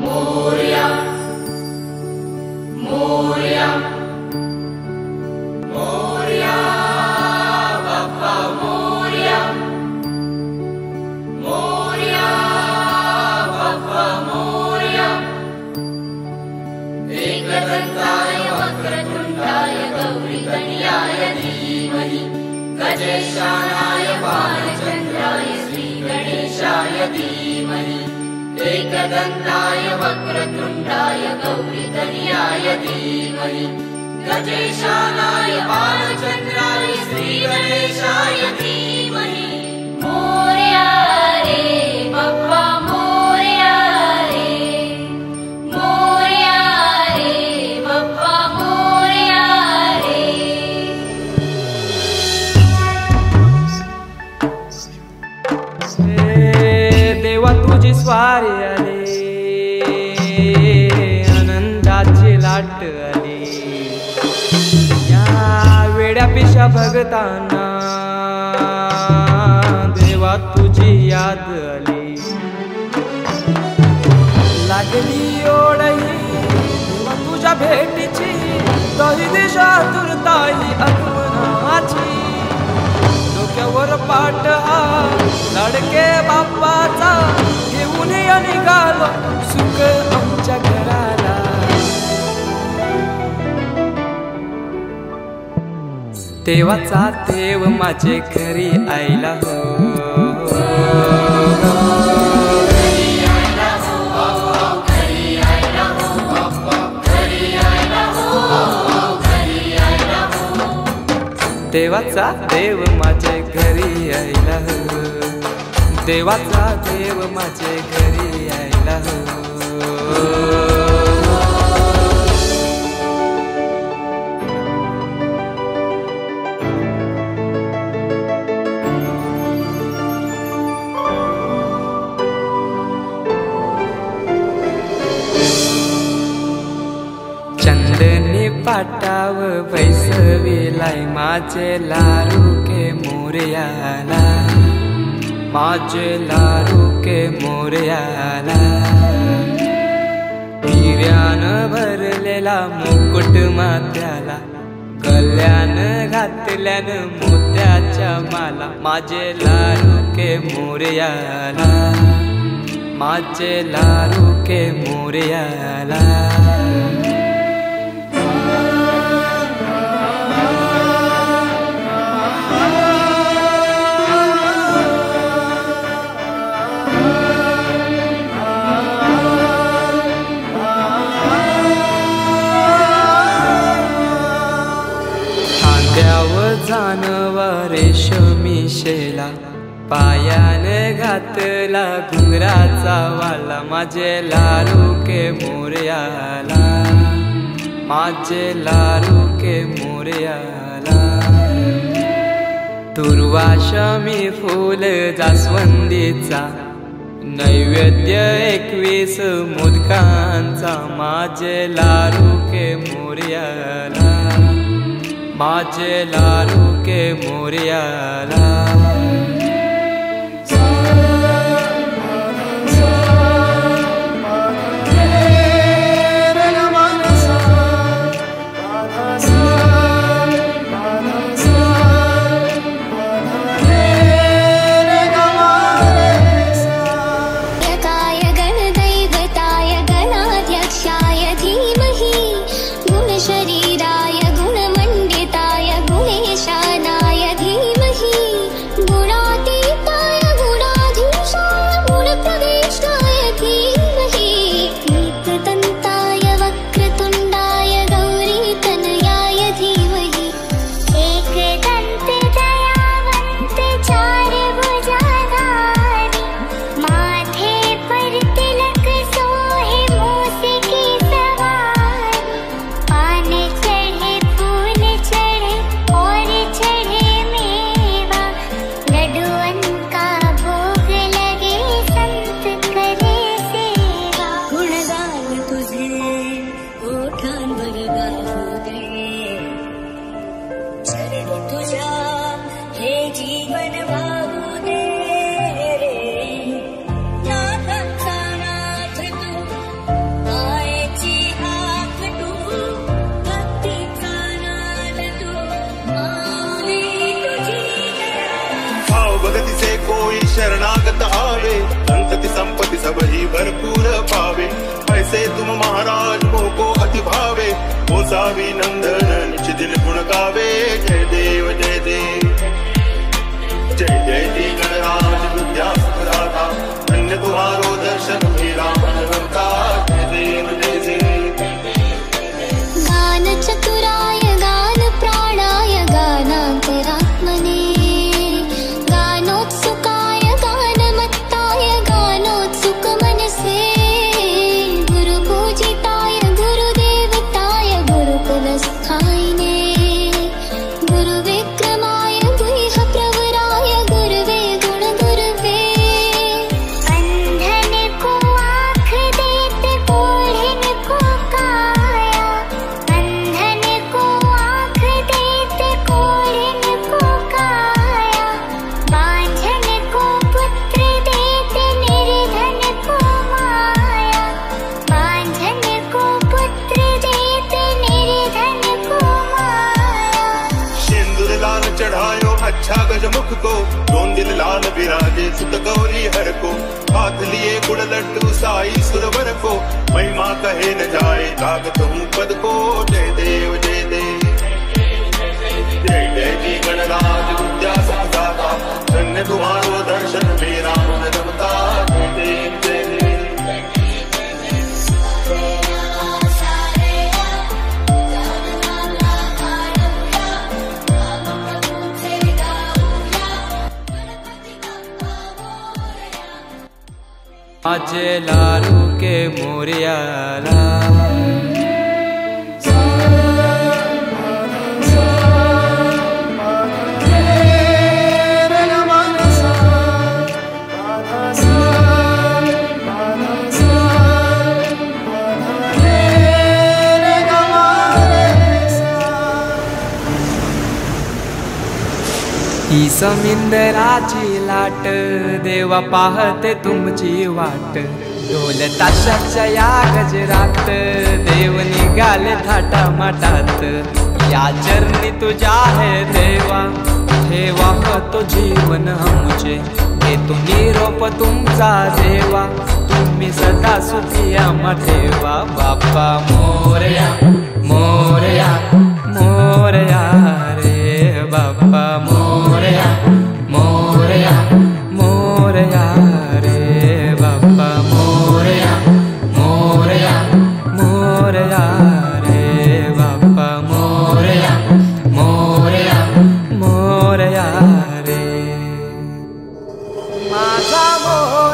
मोरया मोरया मोरया बाप्पा मोरया मोरया बाप्पा मोरया एकदन्ताय वक्रतुण्डाय गौरीतनयाय धीमहि गजेशानाय बालचन्द्राय श्रीगणेशाय धीमहि एकदन्ताय वक्रतुण्डाय गौरीतनयाय धीमहि गजेशानाय बालचन्द्राय श्रीगणेशाय धीमहि मोरया रे बाप्पा मोरया रे मोरया रे बाप्पा मोरया रे देवा तुझी स्वारी आली आनंदाची लाट आली या वेड्या पिशा भगतांना देवा तुझी याद आली लागली ओढही देवा तुझ्या भेटीची तरी दिशा तुरताई आगमनाची डोक्यावर पाट लडके बाप्पाचा घेऊन निघालो सुख आमच्या घराला देवाचा देव माझे घरी आयला हो देवाचा देव माझे घरी आयला हो देवाचा देव माझे घरी आयला हो चंदनी पाटाव बैसविलाय माझे लारू के मोरयाला माझे लारू के मोरयाला हिऱ्यान भरलेला मुकुट माथ्याला गल्यान घातल्यान मोत्याच्या माला माझे लारू के मोरयाला माझे लारू के मोरयाला जानवा रेशमी शेला पायाने घातला घुंगराचा वाला माझे लारू के मोरयाला माझे लारू के मोरयाला दुर्वाशमी फूल जास्वंदीचा नैवेद्य 21 मोदकांचा माझे लारू के मोरयाला माझे लारू के मोरयाला तुझ्या हे जीवन शरणागत आवे, संतति संपत्ति सब ही भरपूर पावे। ऐसे तुम महाराज मोको अति भावे, ओ सावी नंदन निच दिन गुण गावे। जय देव जय देव जय जय जी गणराज विद्या सुखदाता, धन्य तुम्हारो दर्शन हे राम रमता। जय देव जय देव। गान चतुराय गान प्राणाय गानान्तरात्मने, गानोत्सुकाय गानमत्ताय गानोत्सुकमनसे, गुरुपूजिताय गुरुदेवताय गुरुकुलस्थायिने, गुरुविक्रमाय गुह्यप्रवराय गुरुवे गुणगुरुवे। अंधन को आँख देते कोढ़िन को काया, अंधन को आँख देते कोढ़िन को काया, बांझन को पुत्र देते निर्धन को माया, बांझन को पुत्र देते निर्धन को माया। सिंदूर लाल चढ़ायो अच्छा गजमुख को, रोंदिल लाल विराजे सुत गौरी हर को। हाथ लिए गुड़ लड्डू साई सुरवर को, महिमा कहे न जाए लागत हूँ पद को। जय देव जय देव जय जय जी गणराज विद्या सुखदाता, धन्य तुम्हारो दर्शन मेरा मन रमता। जय देव जय देव। माझे लाडू के मोरया लाल, ही समिंदराची लाट, देवा पाहते तुमची वाट। ढोल ताशाच्या या गजरात, देव निघाले थाटा माटात। या चरणी तुझ्या है देवा, ठेवा तो जीवन आमचे। घेतो निरोप तुमचा देवा, तुम्ही सदा सुखी आम्हा ठेवा। बाप्पा मोरया मोरया मोरया रे, बाप्पा मोरया मोरया मोरया रे, बाप्पा मोरया मोरया मोरया रे, बाप्पा मोरया मोरया मोरया रे। माझा मोर